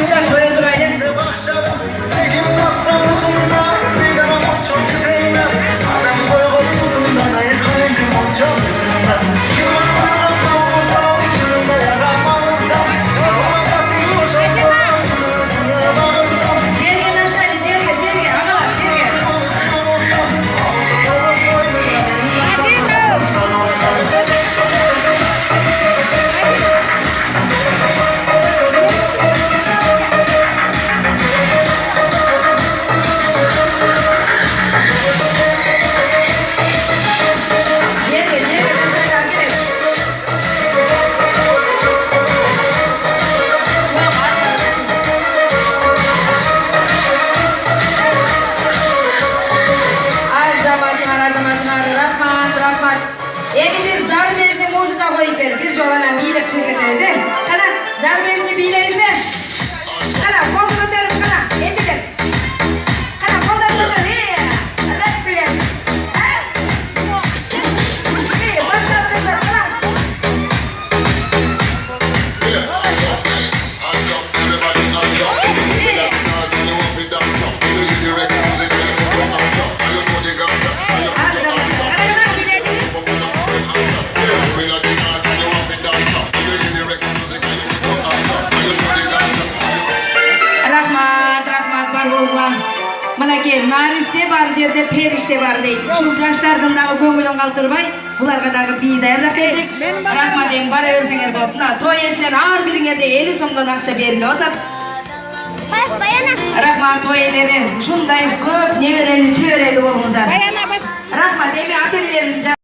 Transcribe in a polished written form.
Akşam koya duraydı. Bir Zarbejni muzika koyup verir. Bir jolana biylep çeketiriz. Kana Zarbejni biyleyiz mi? Kana kolunu götürüp kana. Geçelim. Kana kolunu götürüp. Rap bilen. Başlayalım kızlar. Kana. Manake nariste var jerde perişte var deydi. Şu jaşlardan dağı köngülün kaldırmay, bularga dağı biyi dayanap berdik. Rahmat eң bara bersiңер болуп. Мына той эсинен ар бириңе де 50 сомдон акча берилип атат. Rahmat той ээлери ушундай көп неберелүү чөбөрөлүү болуңуздар. Rahmat эми ата-энелерибиздин